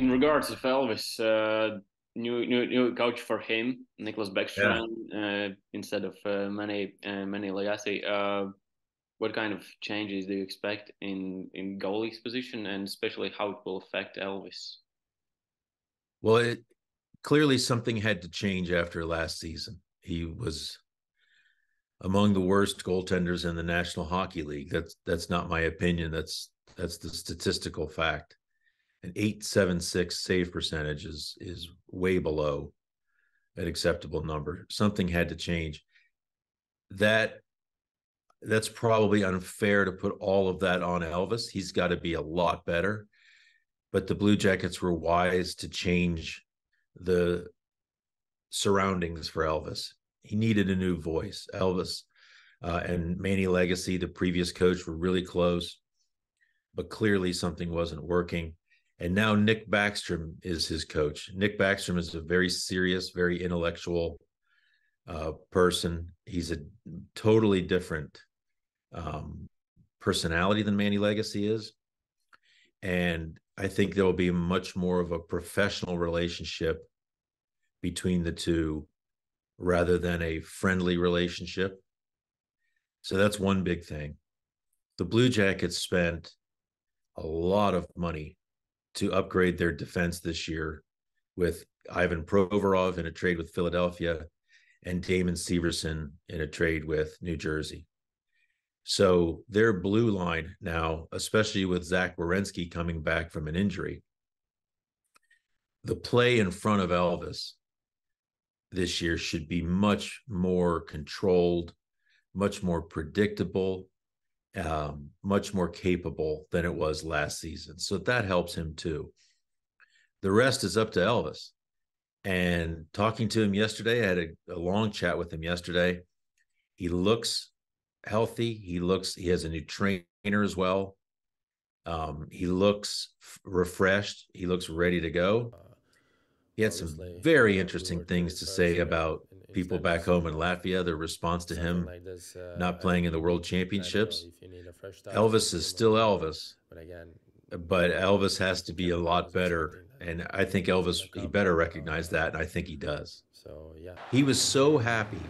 in regards of Elvis, new coach for him, Nicholas Yeah. Beckstrand, instead of Manny Legacy. What kind of changes do you expect in goalie's position, and especially how it will affect Elvis? Well, clearly something had to change after last season. He was among the worst goaltenders in the National Hockey League. That's not my opinion. That's the statistical fact. An 8.76 save percentage is way below an acceptable number. Something had to change. That's probably unfair to put all of that on Elvis. He's got to be a lot better. But the Blue Jackets were wise to change the surroundings for Elvis. He needed a new voice. Elvis and Manny Legacy, the previous coach, were really close, but clearly something wasn't working. And now Nick Backstrom is his coach. Nick Backstrom is a very serious, very intellectual person. He's a totally different personality than Manny Legacy is. And I think there will be much more of a professional relationship between the two rather than a friendly relationship. So that's one big thing. The Blue Jackets spent a lot of money to upgrade their defense this year with Ivan Provorov in a trade with Philadelphia and Damon Severson in a trade with New Jersey. So their blue line now, especially with Zach Werenski coming back from an injury, the play in front of Elvis this year should be much more controlled, much more predictable, much more capable than it was last season. So that helps him too. The rest is up to Elvis. And talking to him yesterday, I had a long chat with him yesterday. He looks healthy. He has a new trainer as well. He looks refreshed. He looks ready to go. He had some very interesting things to say about people back home in Latvia, their response to him not playing in the World Championships. Elvis is still Elvis, but Elvis has to be a lot better. And I think Elvis, he better recognize that. And I think he does. He was so happy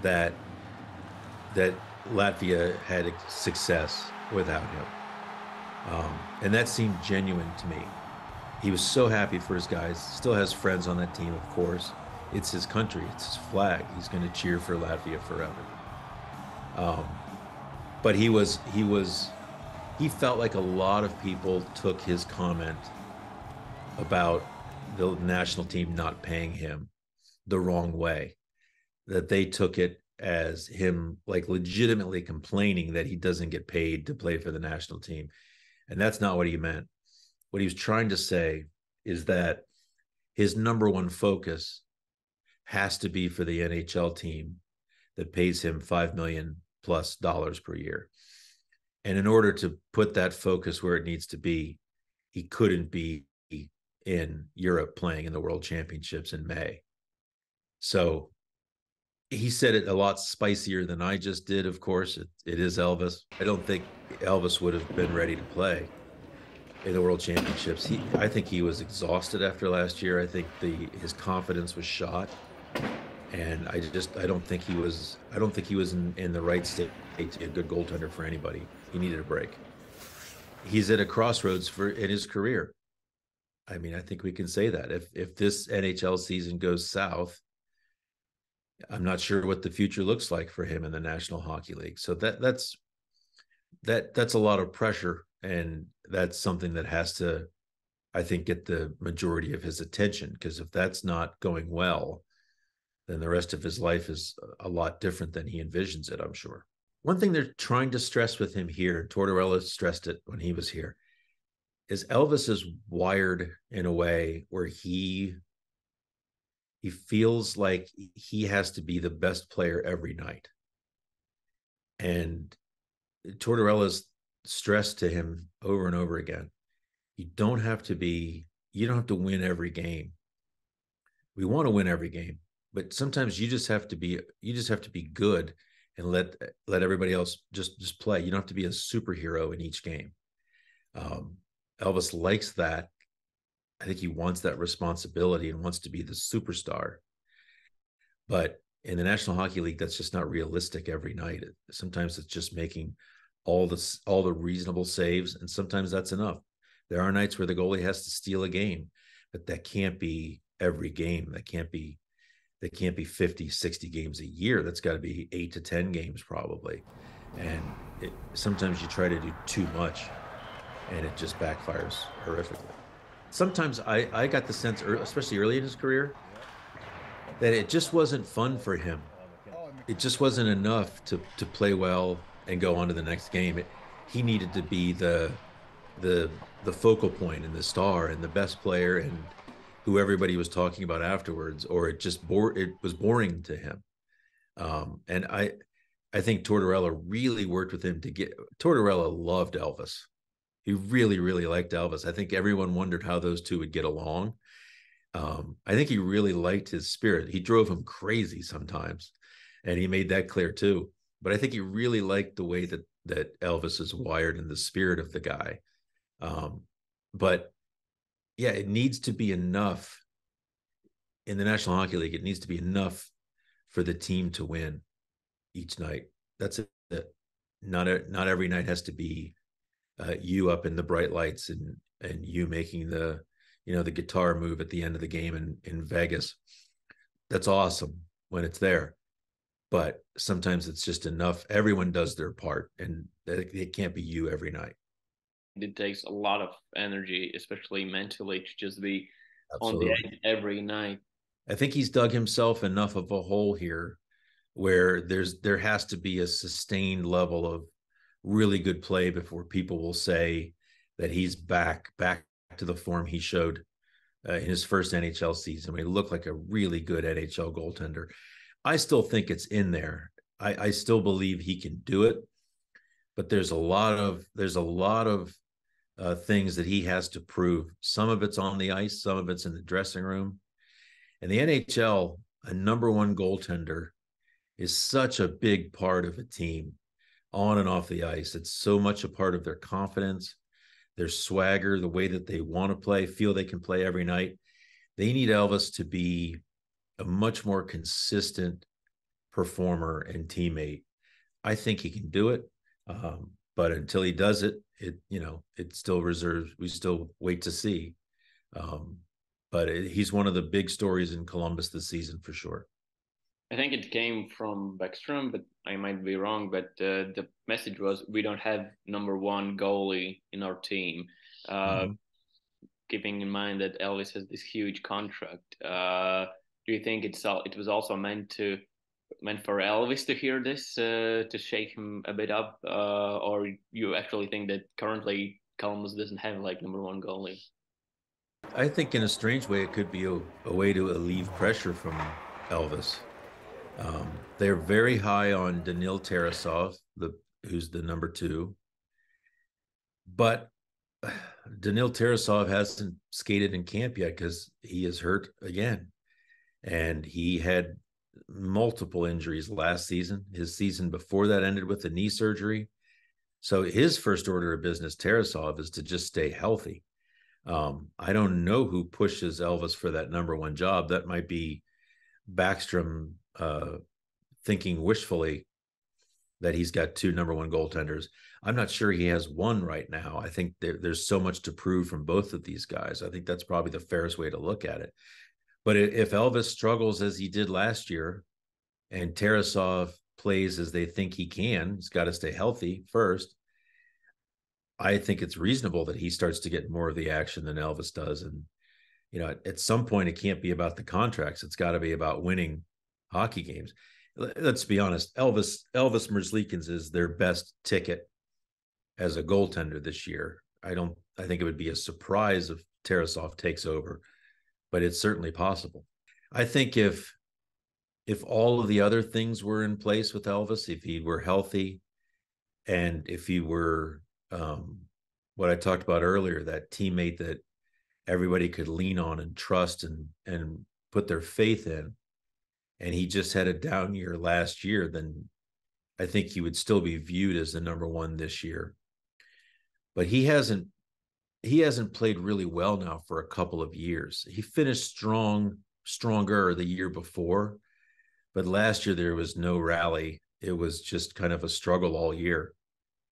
that Latvia had success without him. And that seemed genuine to me. He was so happy for his guys, still has friends on that team, of course. It's his country, it's his flag. He's going to cheer for Latvia forever. But he felt like a lot of people took his comment about the national team not paying him the wrong way, that they took it as him like legitimately complaining that he doesn't get paid to play for the national team. And that's not what he meant. What he was trying to say is that his number one focus has to be for the NHL team that pays him $5 million plus per year. And in order to put that focus where it needs to be, he couldn't be in Europe playing in the World Championships in May. So he said it a lot spicier than I just did, of course. It is Elvis. I don't think Elvis would have been ready to play in the World Championships. I think he was exhausted after last year. I think his confidence was shot, and I don't think he was in the right state to be a good goaltender for anybody. He needed a break. He's at a crossroads in his career. I mean, I think we can say that if this NHL season goes south, I'm not sure what the future looks like for him in the National Hockey League. So that's a lot of pressure. And that's something that has to, I think, get the majority of his attention, because if that's not going well, then the rest of his life is a lot different than he envisions it, I'm sure. One thing they're trying to stress with him here, Tortorella stressed it when he was here, is Elvis is wired in a way where he feels like he has to be the best player every night. And Tortorella's stressed to him over and over again, you don't have to win every game. We want to win every game, but sometimes you just have to be good and let everybody else just play. You don't have to be a superhero in each game. Elvis likes that I think he wants that responsibility and wants to be the superstar. But in the National Hockey League, that's just not realistic every night. Sometimes it's just making all the reasonable saves, and sometimes that's enough. There are nights where the goalie has to steal a game, but that can't be every game. That can't be 50, 60 games a year. That's got to be 8 to 10 games probably. And sometimes you try to do too much and it just backfires horrifically. Sometimes I got the sense, especially early in his career, that it just wasn't fun for him. It just wasn't enough to play well and go on to the next game. He needed to be the focal point and the star and the best player and who everybody was talking about afterwards, or it was boring to him. And I think Tortorella really worked with him Tortorella loved Elvis. He really, really liked Elvis. I think everyone wondered how those two would get along. I think he really liked his spirit. He drove him crazy sometimes, and he made that clear too. But I think he really liked the way that Elvis is wired and the spirit of the guy. But yeah, it needs to be enough in the National Hockey League. It needs to be enough for the team to win each night. That's it. Not every night has to be you up in the bright lights and you making the guitar move at the end of the game in Vegas. That's awesome when it's there, but sometimes it's just enough. Everyone does their part, and it can't be you every night. It takes a lot of energy, especially mentally, to just be Absolutely. on the edge every night. I think he's dug himself enough of a hole here where there has to be a sustained level of really good play before people will say that he's back to the form he showed in his first NHL season when he looked like a really good NHL goaltender. I still think it's in there. I still believe he can do it, but there's a lot of things that he has to prove. Some of it's on the ice, some of it's in the dressing room. In the NHL, a number one goaltender is such a big part of a team on and off the ice. It's so much a part of their confidence, their swagger, the way that they want to play, feel they can play every night. They need Elvis to be a much more consistent performer and teammate. I think he can do it. But until he does it, it still reserves. We still wait to see. But he's one of the big stories in Columbus this season for sure. I think it came from Backstrom, but I might be wrong. But the message was, we don't have number one goalie in our team. Keeping in mind that Elvis has this huge contract, do you think it was also meant for Elvis to hear this, to shake him a bit up, or you actually think that currently Columbus doesn't have like number one goalie? I think in a strange way, it could be a way to alleviate pressure from Elvis. They're very high on Danil Tarasov, who's the number two. But Danil Tarasov hasn't skated in camp yet because he is hurt again. And he had multiple injuries last season. His season before that ended with a knee surgery. So his first order of business, Tarasov, is to just stay healthy. I don't know who pushes Elvis for that number one job. That might be Backstrom thinking wishfully that he's got two number one goaltenders. I'm not sure he has one right now. I think there's so much to prove from both of these guys. I think that's probably the fairest way to look at it. But if Elvis struggles as he did last year and Tarasov plays as they think he can, he's got to stay healthy first. I think it's reasonable that he starts to get more of the action than Elvis does. And, at some point, it can't be about the contracts. It's got to be about winning hockey games. Let's be honest. Elvis Merzļikins is their best ticket as a goaltender this year. I think it would be a surprise if Tarasov takes over, but it's certainly possible. I think if all of the other things were in place with Elvis, if he were healthy and if he were what I talked about earlier, that teammate that everybody could lean on and trust and put their faith in, and he just had a down year last year, then I think he would still be viewed as the number one this year. But he hasn't he hasn't played really well now for a couple of years. He finished stronger the year before, but last year there was no rally. It was just kind of a struggle all year.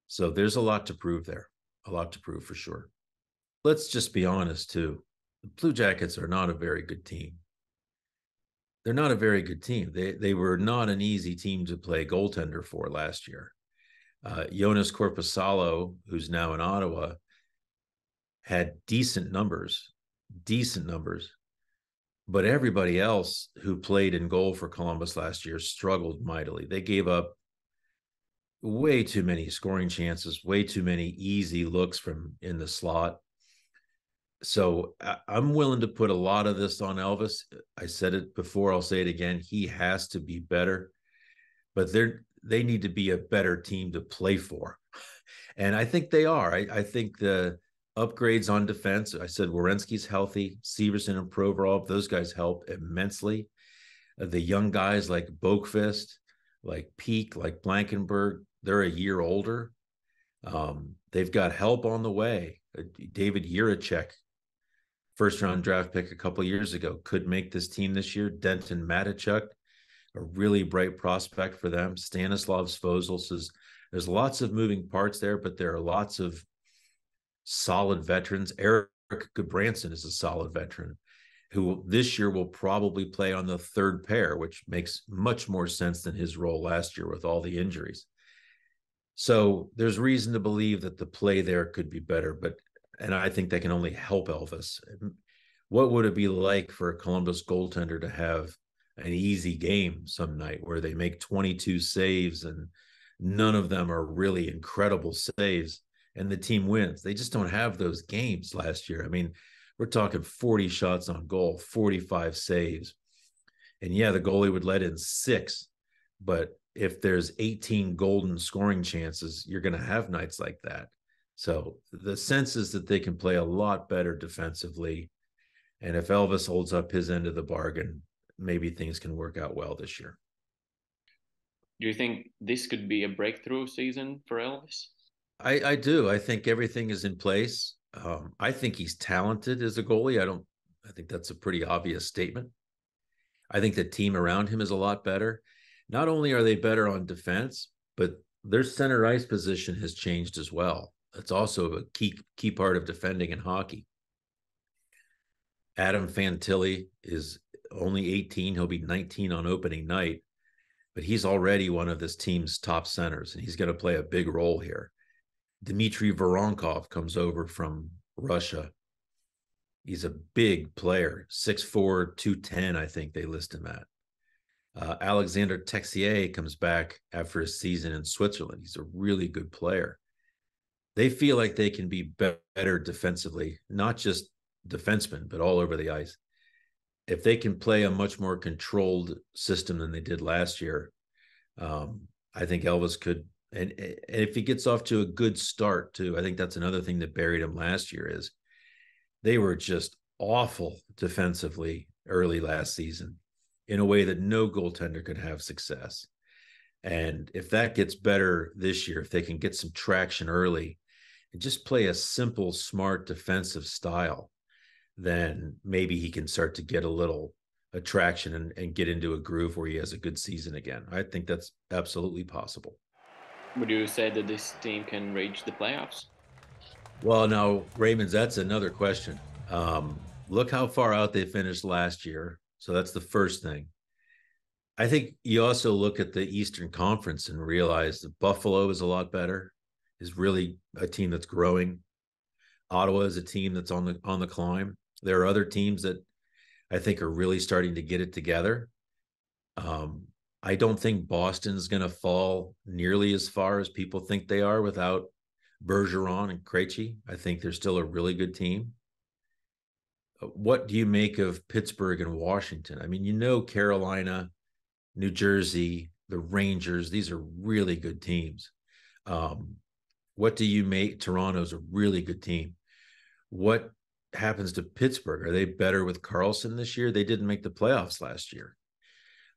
So there's a lot to prove there, a lot to prove for sure. Let's just be honest too. The Blue Jackets are not a very good team. They're not a very good team. They were not an easy team to play goaltender for last year. Jonas Korpisalo, who's now in Ottawa, had decent numbers, but everybody else who played in goal for Columbus last year struggled mightily. They gave up way too many scoring chances, way too many easy looks from in the slot. So I'm willing to put a lot of this on Elvis. I said it before, I'll say it again. He has to be better, but they need to be a better team to play for. And I think they are. I think the upgrades on defense, I said Werenski's healthy, Severson and Provorov, those guys help immensely. The young guys like Boqvist, like Peak, like Blankenberg, they're a year older. They've got help on the way. David Jiricek, first-round draft pick a couple of years ago, could make this team this year. Denton Matichuk, a really bright prospect for them. Stanislav Svozil says there's lots of moving parts there, but there are lots of solid veterans. Eric Goodbranson is a solid veteran who this year will probably play on the third pair, which makes much more sense than his role last year with all the injuries. So there's reason to believe that the play there could be better, and I think that can only help Elvis. What would it be like for a Columbus goaltender to have an easy game some night where they make 22 saves and none of them are really incredible saves and the team wins? They just don't have those games last year. I mean, we're talking 40 shots on goal, 45 saves. And yeah, the goalie would let in 6, but if there's 18 golden scoring chances, you're going to have nights like that. So the sense is that they can play a lot better defensively. And if Elvis holds up his end of the bargain, maybe things can work out well this year. Do you think this could be a breakthrough season for Elvis? I do. I think everything is in place. I think he's talented as a goalie. I think that's a pretty obvious statement. I think the team around him is a lot better. Not only are they better on defense, but their center ice position has changed as well. It's also a key part of defending in hockey. Adam Fantilli is only 18. He'll be 19 on opening night, but he's already one of this team's top centers, and he's going to play a big role here. Dmitry Voronkov comes over from Russia. He's a big player, 6'4", 210, I think they list him at. Alexander Texier comes back after a season in Switzerland. He's a really good player. They feel like they can be better defensively, not just defensemen, but all over the ice. If they can play a much more controlled system than they did last year, I think Elvis could. And if he gets off to a good start too, I think that's another thing that buried him last year is they were just awful defensively early last season in a way that no goaltender could have success. And if that gets better this year, if they can get some traction early and just play a simple, smart defensive style, then maybe he can start to get a little attraction and get into a groove where he has a good season again. I think that's absolutely possible. Would you say that this team can reach the playoffs? Well, now, Raymond, that's another question. Look how far out they finished last year. So that's the first thing. I think you also look at the Eastern Conference and realize that Buffalo is a lot better, is really a team that's growing. Ottawa is a team that's on the climb. There are other teams that I think are really starting to get it together. I don't think Boston's going to fall nearly as far as people think they are without Bergeron and Krejci. I think they're still a really good team. What do you make of Pittsburgh and Washington? I mean, Carolina, New Jersey, the Rangers, these are really good teams. What do you make? Toronto's a really good team. What happens to Pittsburgh? Are they better with Carlson this year? They didn't make the playoffs last year.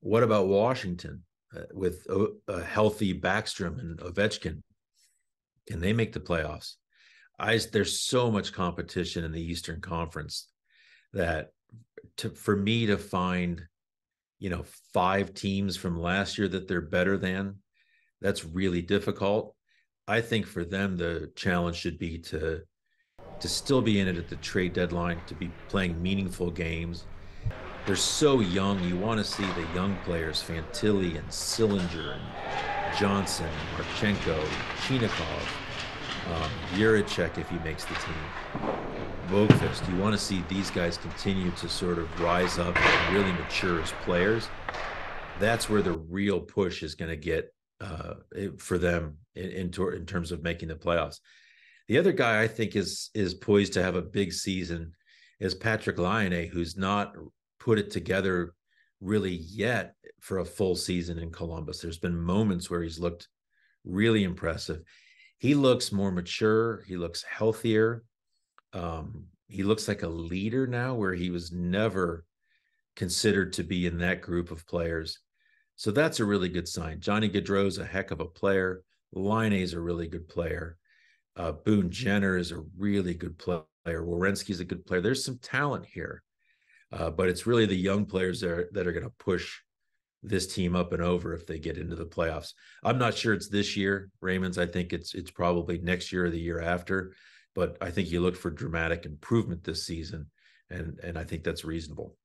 What about Washington with a healthy Backstrom and Ovechkin? Can they make the playoffs? there's so much competition in the Eastern Conference that for me to find, 5 teams from last year that they're better than, that's really difficult. I think for them, the challenge should be to still be in it at the trade deadline, to be playing meaningful games. They're so young. You want to see the young players, Fantilli and Sillinger and Johnson and Marchenko, Chinikov, Juracek if he makes the team, Vogfist. You want to see these guys continue to sort of rise up and really mature as players. That's where the real push is going to get for them in terms of making the playoffs. The other guy I think is poised to have a big season is Patrik Laine, who's not put it together really yet for a full season in Columbus. There's been moments where he's looked really impressive. He looks more mature. He looks healthier. He looks like a leader now, where he was never considered to be in that group of players. So that's a really good sign. Johnny Gaudreau's a heck of a player. Laine's a really good player. Boone Jenner is a really good player. Werenski's a good player. There's some talent here, but it's really the young players that are going to push this team up and over if they get into the playoffs. I'm not sure it's this year, Raymond's. I think it's probably next year or the year after, but I think you look for dramatic improvement this season, and I think that's reasonable.